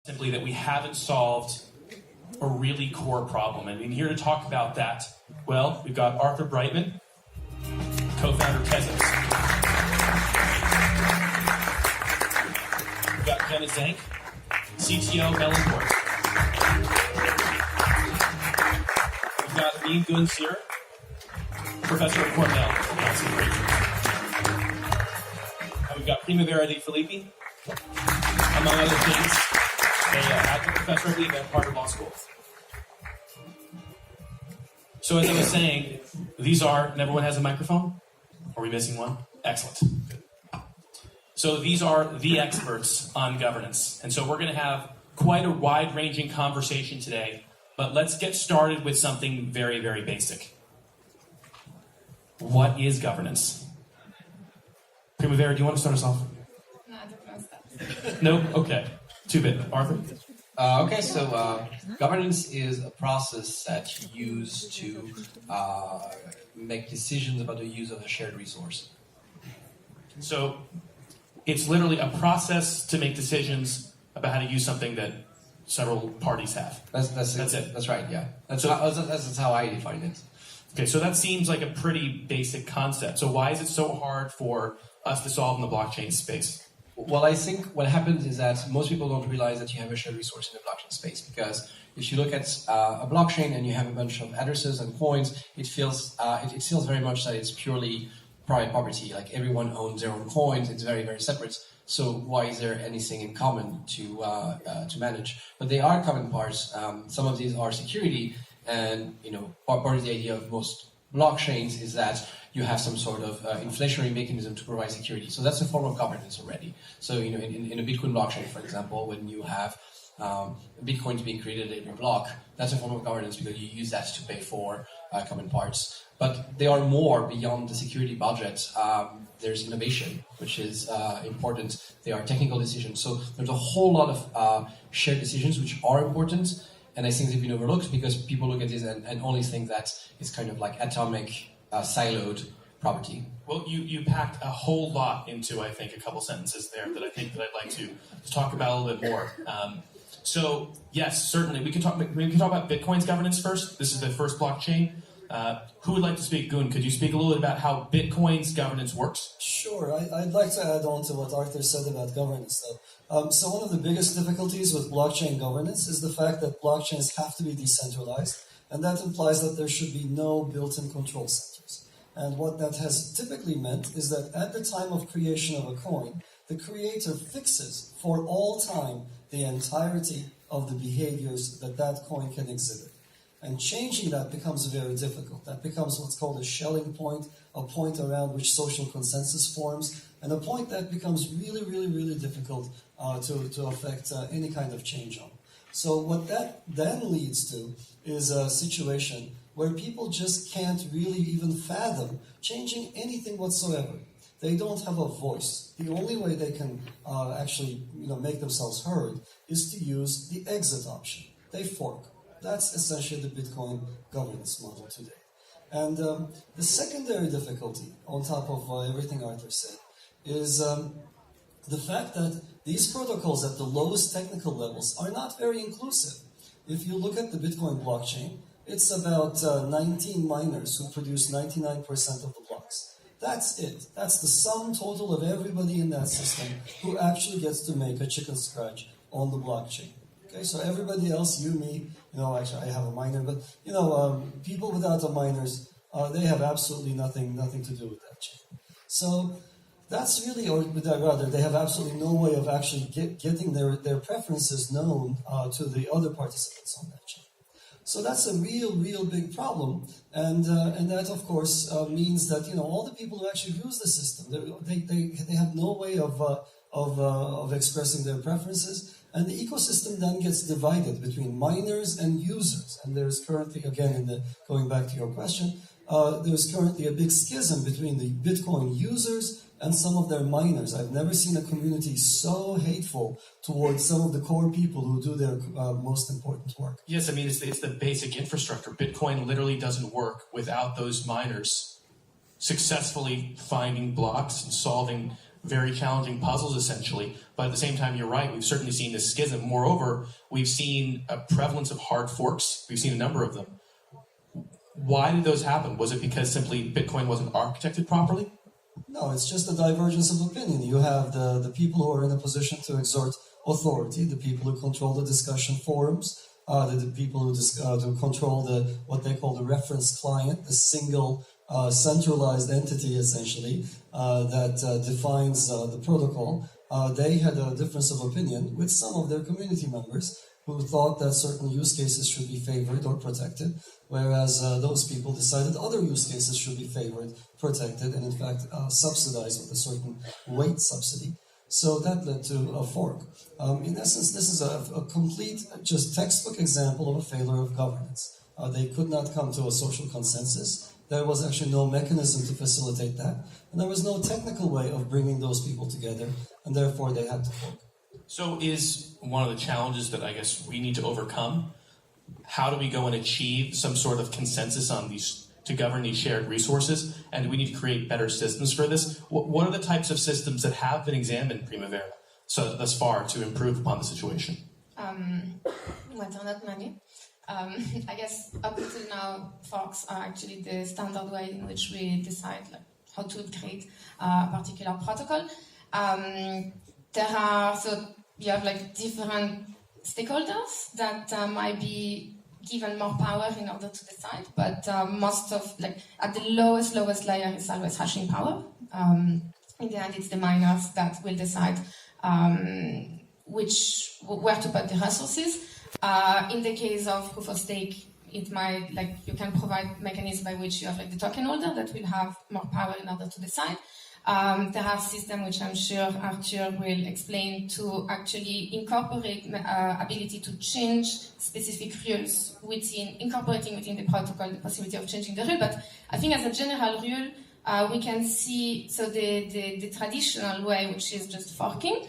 simply that we haven't solved a really core problem. And here to talk about that, well, we've got Arthur Breitman, co-founder of Tezos. We've got Jenna Zank, CTO Melonport. We've got Amin Gunsir, professor at Cornell. And we've got Primavera de Filippi, among other things, an adjunct professor, I believe, at Harvard Law School. So as I was saying, these are, and everyone has a microphone? Are we missing one? Excellent. So these are the experts on governance. And so we're going to have quite a wide-ranging conversation today, but let's get started with something very, very basic. What is governance? Primavera, do you want to start us off? No, I don't know that. No? Okay. 2-bit. Arthur? So governance is a process that you use to make decisions about the use of a shared resource. So it's literally a process to make decisions about how to use something that several parties have. That's it. That's right, yeah. That's how I define it. Okay, so that seems like a pretty basic concept. So why is it so hard for us to solve in the blockchain space? Well, I think what happens is that most people don't realize that you have a shared resource in the blockchain space, because if you look at a blockchain and you have a bunch of addresses and coins, it feels very much that it's purely private property. Like everyone owns their own coins. It's very, very separate. So why is there anything in common to manage? But they are common parts. Some of these are security, and part of the idea of most blockchains is that you have some sort of inflationary mechanism to provide security. So that's a form of governance already. So in a Bitcoin blockchain, for example, when you have Bitcoins being created at every block, that's a form of governance because you use that to pay for common parts. But they are more beyond the security budget. There's innovation, which is important. There are technical decisions. So there's a whole lot of shared decisions which are important. And I think they've been overlooked because people look at this and only think that it's kind of like atomic, siloed property. Well, you packed a whole lot into, I think, a couple sentences there that I think that I'd like to talk about a little bit more. So yes, certainly we can talk about Bitcoin's governance first. This is the first blockchain. Who would like to speak? Gun, could you speak a little bit about how Bitcoin's governance works? Sure. I'd like to add on to what Arthur said about governance, though. So one of the biggest difficulties with blockchain governance is the fact that blockchains have to be decentralized, and that implies that there should be no built-in control centers. And what that has typically meant is that at the time of creation of a coin, the creator fixes for all time the entirety of the behaviors that that coin can exhibit. And changing that becomes very difficult. That becomes what's called a Schelling point, a point around which social consensus forms, and a point that becomes really, really, really difficult to affect any kind of change on. So what that then leads to is a situation where people just can't really even fathom changing anything whatsoever. They don't have a voice. The only way they can actually make themselves heard is to use the exit option. They fork. That's essentially the Bitcoin governance model today. And the secondary difficulty, on top of everything Arthur said, is the fact that these protocols at the lowest technical levels are not very inclusive. If you look at the Bitcoin blockchain, it's about 19 miners who produce 99% of the blocks. That's it. That's the sum total of everybody in that system who actually gets to make a chicken scratch on the blockchain. Okay, so everybody else, you, me, actually I have a miner, but people without the miners, they have absolutely nothing to do with that chain. So that's really, or rather, they have absolutely no way of actually getting their preferences known to the other participants on that chain. So that's a real big problem, and that of course means that all the people who actually use the system, they have no way of expressing their preferences. And the ecosystem then gets divided between miners and users. And there's currently, again, going back to your question, there's currently a big schism between the Bitcoin users and some of their miners. I've never seen a community so hateful towards some of the core people who do their most important work. Yes, I mean, it's the basic infrastructure. Bitcoin literally doesn't work without those miners successfully finding blocks and solving very challenging puzzles, essentially. But at the same time, you're right. We've certainly seen this schism. Moreover, we've seen a prevalence of hard forks. We've seen a number of them. Why did those happen? Was it because simply Bitcoin wasn't architected properly? No, it's just a divergence of opinion. You have the people who are in a position to exert authority, the people who control the discussion forums, the people who control what they call the reference client, the single centralized entity, essentially, that defines the protocol. They had a difference of opinion with some of their community members who thought that certain use cases should be favored or protected, whereas those people decided other use cases should be favored, protected, and in fact subsidized with a certain weight subsidy. So that led to a fork. In essence, this is a complete, just textbook example of a failure of governance. They could not come to a social consensus. There was actually no mechanism to facilitate that, and there was no technical way of bringing those people together, and therefore they had to fork. So is one of the challenges that I guess we need to overcome, how do we go and achieve some sort of consensus on these, to govern these shared resources, and do we need to create better systems for this? What are the types of systems that have been examined in Primavera thus far to improve upon the situation? Well, there are not many. I guess up until now, forks are actually the standard way in which we decide how to create a particular protocol. You have different stakeholders that might be given more power in order to decide, but most of at the lowest layer is always hashing power. In the end, it's the miners that will decide where to put the resources. In the case of proof of stake, it might you can provide mechanisms by which you have the token holder that will have more power in order to decide. There are systems which I'm sure Arthur will explain to actually incorporate ability to change specific rules incorporating within the protocol the possibility of changing the rule. But I think as a general rule, we can see the traditional way, which is just forking,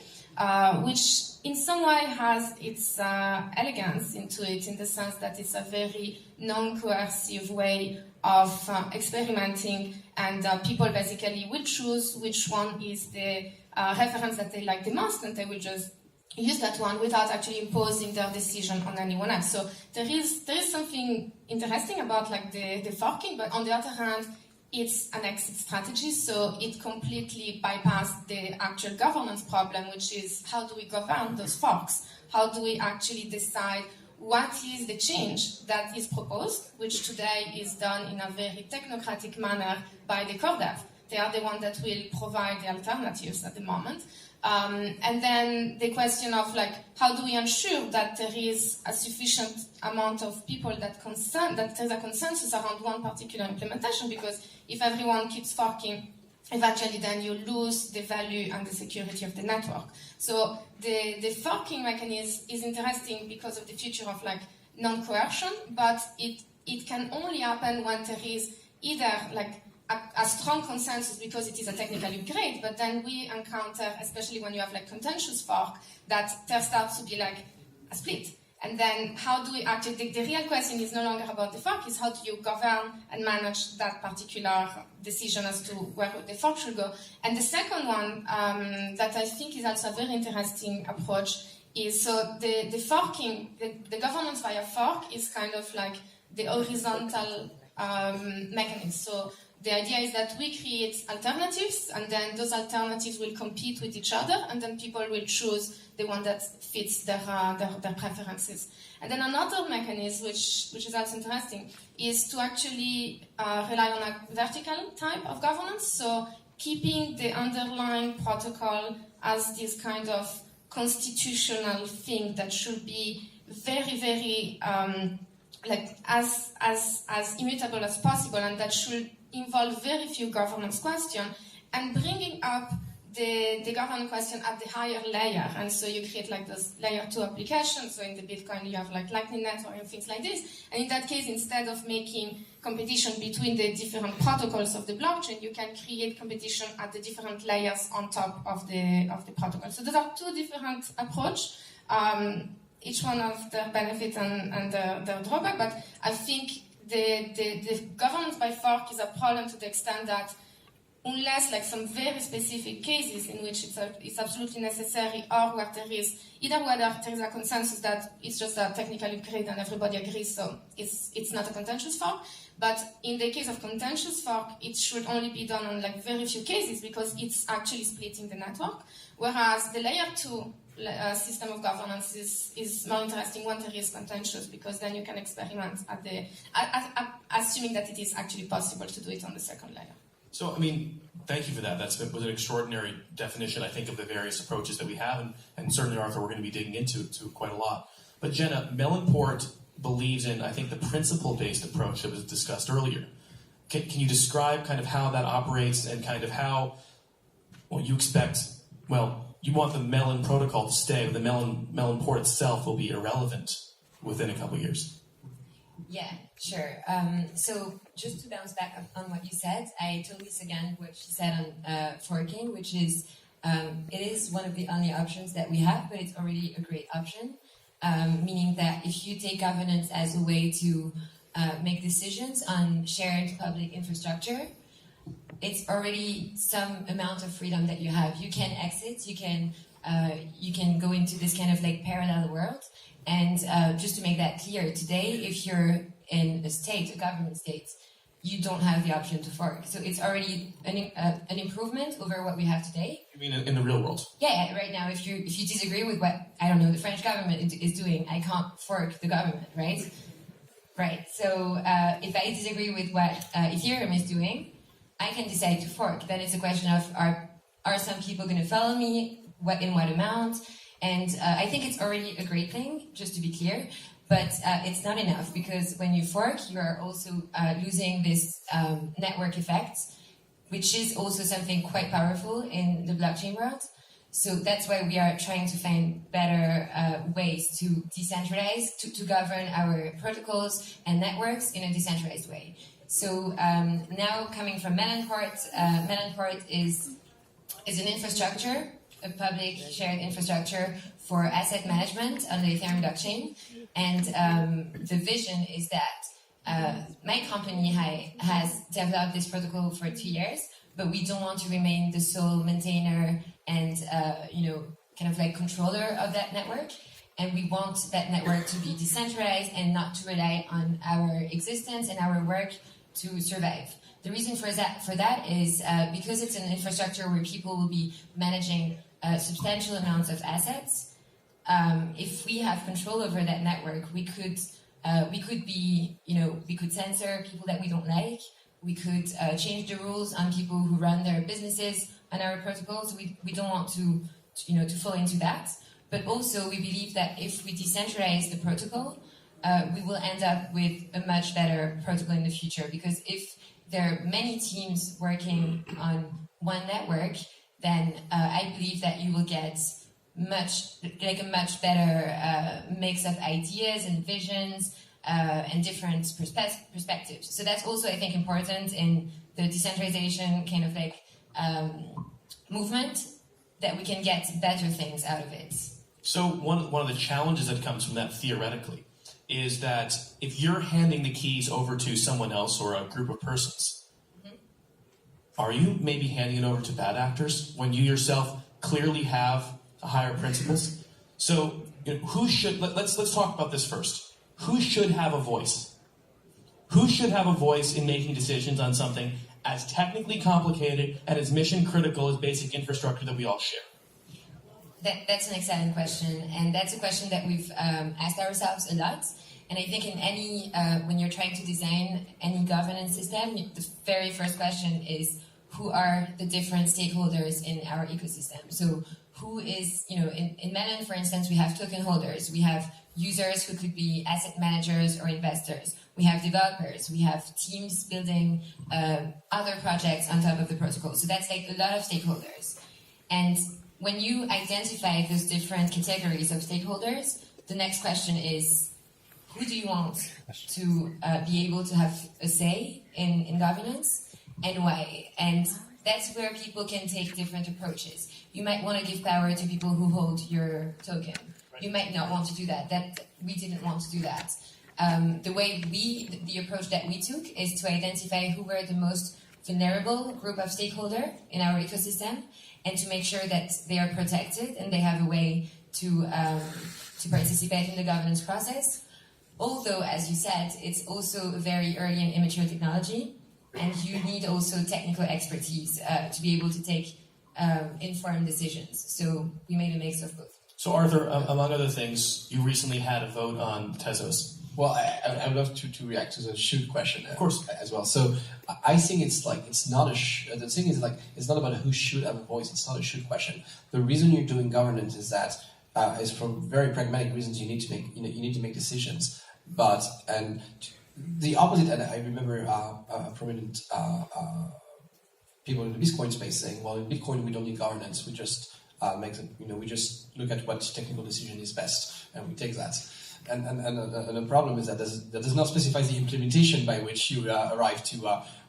which in some way has its elegance into it, in the sense that it's a very non-coercive way of experimenting, and people basically will choose which one is the reference that they like the most, and they will just use that one without actually imposing their decision on anyone else. So there is something interesting about the forking, but on the other hand, it's an exit strategy, so it completely bypassed the actual governance problem, which is how do we govern those forks? How do we actually decide what is the change that is proposed, which today is done in a very technocratic manner by the core dev. They are the ones that will provide the alternatives at the moment. And then the question of how do we ensure that there is a sufficient amount of people that there's a consensus around one particular implementation, because if everyone keeps forking, eventually then you lose the value and the security of the network. So the forking mechanism is interesting because of the feature of non-coercion, but it can only happen when there is either a strong consensus because it is a technical upgrade, but then we encounter, especially when you have contentious fork, that there starts to be a split. And then how do we actually, the real question is no longer about the fork, is how do you govern and manage that particular decision as to where the fork should go. And the second one that I think is also a very interesting approach is, so the forking, the governance via fork is kind of the horizontal mechanism. So the idea is that we create alternatives, and then those alternatives will compete with each other, and then people will choose the one that fits their preferences. And then another mechanism, which is also interesting, is to actually rely on a vertical type of governance, so keeping the underlying protocol as this kind of constitutional thing that should be very, very as immutable as possible, and that should involve very few governance questions, and bringing up the governance question at the higher layer. And so you create those layer 2 applications. So in the Bitcoin you have Lightning Network and things like this. And in that case, instead of making competition between the different protocols of the blockchain, you can create competition at the different layers on top of the protocol. So those are two different approaches. Each one of their benefits and their drawback, but I think the governance by fork is a problem to the extent that unless like some very specific cases in which it's absolutely necessary, or where there is a consensus that it's just a technical upgrade and everybody agrees, so it's not a contentious fork. But in the case of contentious fork, it should only be done on like very few cases because it's actually splitting the network. Whereas the layer 2 system of governance is more interesting when there is contentious, because then you can experiment assuming that it is actually possible to do it on the second layer. So, I mean, thank you for that. That was an extraordinary definition, I think, of the various approaches that we have, and certainly, Arthur, we're going to be digging into quite a lot. But Jenna, Melonport believes in, I think, the principle-based approach that was discussed earlier. Can you describe kind of how that operates and kind of how, well, you expect, well, you want the Melon protocol to stay, but the Melonport itself will be irrelevant within a couple of years? Yeah, sure. So just to bounce back on what you said, I totally second what she said on forking, which is it is one of the only options that we have, but it's already a great option, meaning that if you take governance as a way to make decisions on shared public infrastructure, it's already some amount of freedom that you have. You can exit, you can go into this kind of like parallel world. And just to make that clear, today, if you're in a state, a government state, you don't have the option to fork. So it's already an improvement over what we have today. You mean in the real world? Yeah, right now, if you disagree with what, I don't know, the French government is doing, I can't fork the government, right? Right. So if I disagree with what Ethereum is doing, I can decide to fork. Then it's a question of are some people going to follow me? In what amount? And I think it's already a great thing, just to be clear, but it's not enough, because when you fork, you are also losing this network effect, which is also something quite powerful in the blockchain world. So that's why we are trying to find better ways to decentralize, to govern our protocols and networks in a decentralized way. So now coming from Melonport, Melonport is an infrastructure, a public shared infrastructure for asset management on the Ethereum blockchain. And the vision is that my company has developed this protocol for 2 years, but we don't want to remain the sole maintainer and, kind of like controller of that network. And we want that network to be decentralized and not to rely on our existence and our work to survive. The reason for that is because it's an infrastructure where people will be managing substantial amounts of assets. If we have control over that network, we could censor people that we don't like. We could change the rules on people who run their businesses on our protocols. We don't want to fall into that. But also, we believe that if we decentralize the protocol, we will end up with a much better protocol in the future. Because if there are many teams working on one network, then I believe that you will get a much better mix of ideas and visions and different perspectives. So that's also, I think, important in the decentralization kind of like movement, that we can get better things out of it. So one of the challenges that comes from that theoretically is that if you're handing the keys over to someone else or a group of persons, are you maybe handing it over to bad actors when you yourself clearly have higher principles? So who should, let's talk about this first. Who should have a voice? Who should have a voice in making decisions on something as technically complicated and as mission critical as basic infrastructure that we all share? That's an excellent question, and that's a question that we've asked ourselves a lot. And I think in any, when you're trying to design any governance system, the very first question is, who are the different stakeholders in our ecosystem? So who is, in Melon, for instance, we have token holders, we have users who could be asset managers or investors, we have developers, we have teams building other projects on top of the protocol. So that's like a lot of stakeholders. And when you identify those different categories of stakeholders, the next question is, who do you want to be able to have a say in governance, and why? And that's where people can take different approaches. You might want to give power to people who hold your token. You might not want to do that. We didn't want to do that. The approach that we took is to identify who were the most vulnerable group of stakeholder in our ecosystem, and to make sure that they are protected and they have a way to participate in the governance process. Although, as you said, it's also a very early and immature technology, and you need also technical expertise to be able to take informed decisions. So we made a mix of both. So Arthur, among other things, you recently had a vote on Tezos. Well, I would love to react to the should question, of course, as well. So I think it's like it's not the thing is like it's not about who should have a voice. It's not a should question. The reason you're doing governance is that is for very pragmatic reasons. You need to make you need to make decisions. But the opposite, and I remember a prominent people in the Bitcoin space saying, "Well, in Bitcoin we don't need governance. We just we just look at what technical decision is best, and we take that." And the problem is that that does not specify the implementation by which you arrive to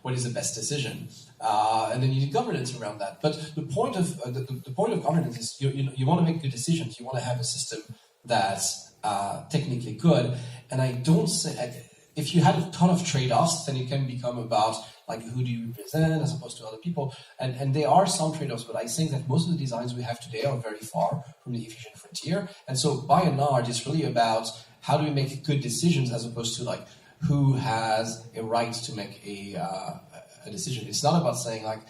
what is the best decision, and then you need governance around that. But the point of the point of governance is you want to make good decisions. You want to have a system that's technically good. And I don't say if you had a ton of trade-offs, then it can become about like who do you represent as opposed to other people. And there are some trade-offs, but I think that most of the designs we have today are very far from the efficient frontier. And so by and large, it's really about how do we make good decisions as opposed to like who has a right to make a decision. It's not about saying like,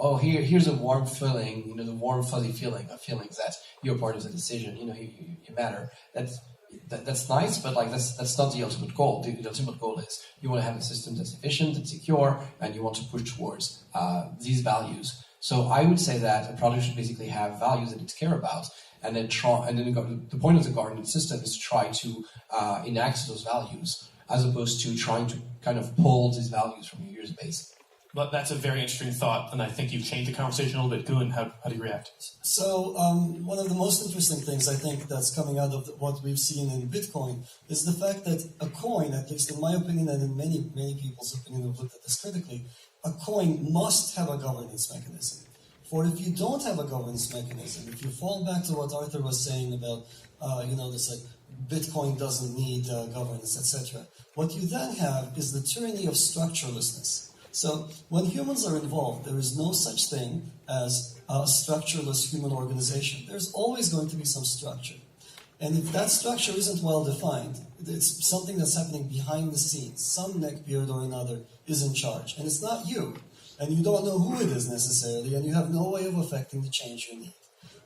oh, here's a warm feeling, the warm fuzzy feeling of feelings that you're part of the decision, you matter. That's nice, but like that's not the ultimate goal. The ultimate goal is you want to have a system that's efficient and secure, and you want to push towards these values. So I would say that a project should basically have values that it care about, and then the point of the governance system is to try to enact those values, as opposed to trying to kind of pull these values from your user base. But that's a very interesting thought, and I think you've changed the conversation a little bit. Gun, how do you react? So one of the most interesting things I think that's coming out of what we've seen in Bitcoin is the fact that a coin, at least in my opinion and in many people's opinion who've looked at this critically, a coin must have a governance mechanism. For if you don't have a governance mechanism, if you fall back to what Arthur was saying about, this like Bitcoin doesn't need governance, etc., what you then have is the tyranny of structurelessness. So when humans are involved, there is no such thing as a structureless human organization. There's always going to be some structure. And if that structure isn't well defined, it's something that's happening behind the scenes. Some neckbeard or another is in charge. And it's not you. And you don't know who it is necessarily, and you have no way of affecting the change you need.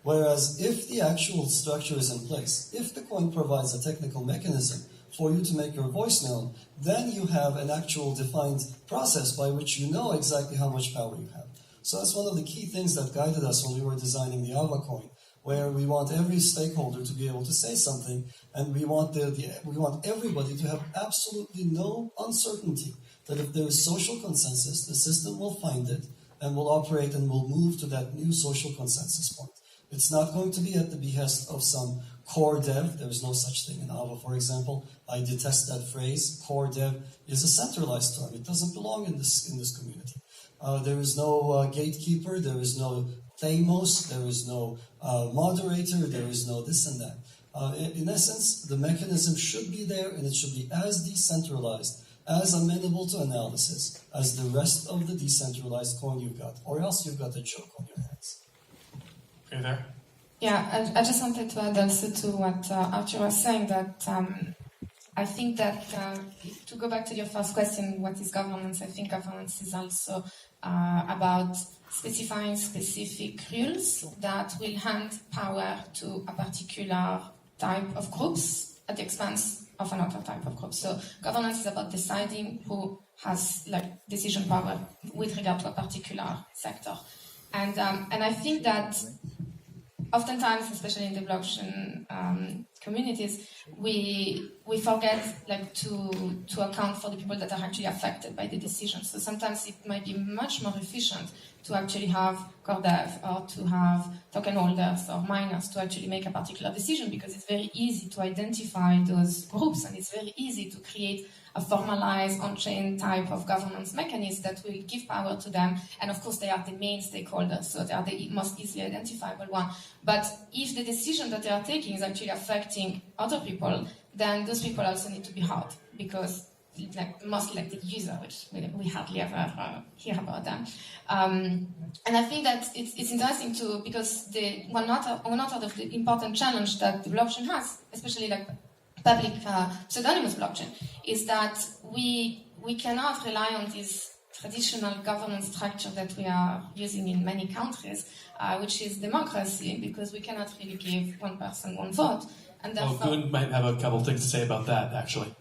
Whereas if the actual structure is in place, if the coin provides a technical mechanism for you to make your voice known, then you have an actual defined process by which you know exactly how much power you have. So that's one of the key things that guided us when we were designing the Ava coin, where we want every stakeholder to be able to say something, and we want we want everybody to have absolutely no uncertainty that if there is social consensus, the system will find it and will operate and will move to that new social consensus point. It's not going to be at the behest of some core dev. There is no such thing in Ava, for example. I detest that phrase. Core dev is a centralized term. It doesn't belong in this community. There is no gatekeeper. There is no Thamos. There is no moderator. There is no this and that. In essence, the mechanism should be there, and it should be as decentralized, as amenable to analysis as the rest of the decentralized coin you've got, or else you've got a joke on your hands. Okay, there. Yeah, I just wanted to add also to what Arthur was saying, that I think that to go back to your first question, what is governance? I think governance is also about specifying specific rules that will hand power to a particular type of groups at the expense of another type of group. So governance is about deciding who has decision power with regard to a particular sector. And I think that oftentimes, especially in the blockchain communities, we forget to account for the people that are actually affected by the decision. So sometimes it might be much more efficient to actually have core dev or to have token holders or miners to actually make a particular decision, because it's very easy to identify those groups, and it's very easy to create a formalized on-chain type of governance mechanism that will give power to them. And of course, they are the main stakeholders, so they are the most easily identifiable one. But if the decision that they are taking is actually affecting other people, then those people also need to be heard, because like mostly like the user, which we hardly ever hear about them. And I think that it's interesting too, because one of the important challenge that the blockchain has, especially like public pseudonymous blockchain, is that we cannot rely on this traditional governance structure that we are using in many countries, which is democracy, because we cannot really give one person one vote. And Well, therefore, Gun might have a couple of things to say about that, actually.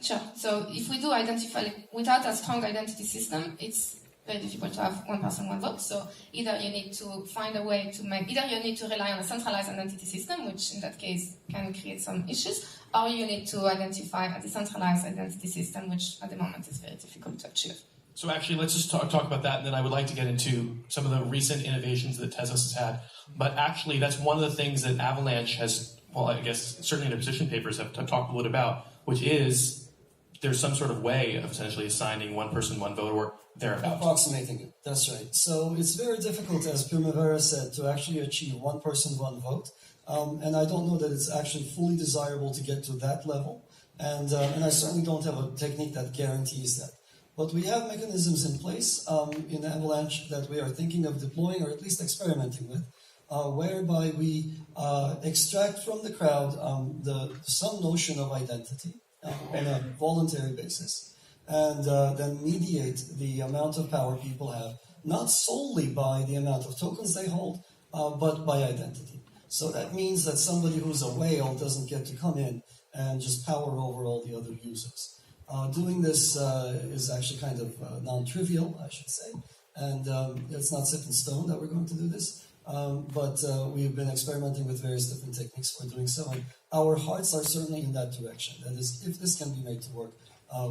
sure. So if we do identify, without a strong identity system, it's very difficult to have one person, one vote. So either you need to find a way to either you need to rely on a centralized identity system, which in that case can create some issues, or you need to identify a decentralized identity system, which at the moment is very difficult to achieve. So actually, let's just talk about that, and then I would like to get into some of the recent innovations that Tezos has had. But actually, that's one of the things that Avalanche has, well, I guess certainly in their position papers have talked a little about, which is there's some sort of way of essentially assigning one person, one vote, or thereabouts. Approximating it, that's right. So it's very difficult, as Primavera said, to actually achieve one person, one vote. And I don't know that it's actually fully desirable to get to that level. And I certainly don't have a technique that guarantees that. But we have mechanisms in place in Avalanche that we are thinking of deploying, or at least experimenting with, whereby we extract from the crowd some notion of identity on a voluntary basis, and then mediate the amount of power people have, not solely by the amount of tokens they hold, but by identity. So that means that somebody who's a whale doesn't get to come in and just power over all the other users. Doing this is actually kind of non-trivial, I should say, and it's not set in stone that we're going to do this. But we've been experimenting with various different techniques for doing so, and our hearts are certainly in that direction. That is, if this can be made to work,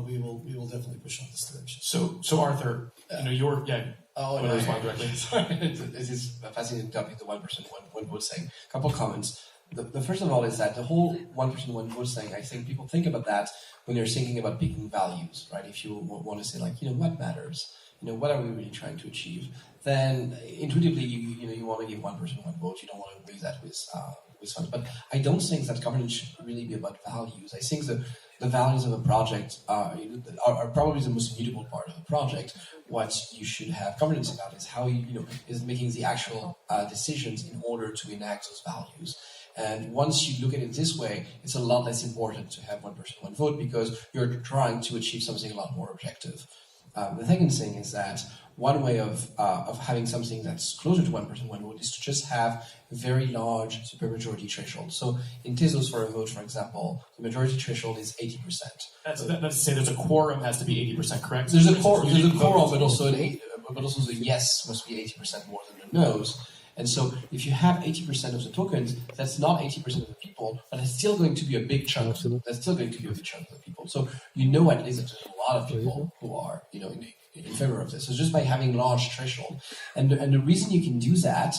we will definitely push on this direction. So Arthur, you're want to respond directly. Sorry, this is a fascinating topic. The one person, one vote thing. A couple of comments. The first of all is that the whole one person, one vote thing. I think people think about that when they're thinking about picking values, right? If you want to say like, what matters, what are we really trying to achieve? Then intuitively, you want to give one person, one vote. You don't want to raise that with funds. But I don't think that governance should really be about values. I think the values of a project are probably the most immutable part of the project. What you should have governance about is how is making the actual decisions in order to enact those values. And once you look at it this way, it's a lot less important to have one person, one vote, because you're trying to achieve something a lot more objective. The second thing is that one way of having something that's closer to one person, one vote is to just have a very large supermajority threshold. So in Tezos for a vote, for example, the majority threshold is 80%. That's to say there's a quorum has to be 80%, correct? There's a quorum, but also the yes must be 80% more than the no's. And so if you have 80% of the tokens, that's not 80% of the people, but it's still going to be a big chunk. Absolutely. That's still going to be a big chunk of the people. So at least that there's a lot of people who are in favor of this. So just by having large threshold, and the reason you can do that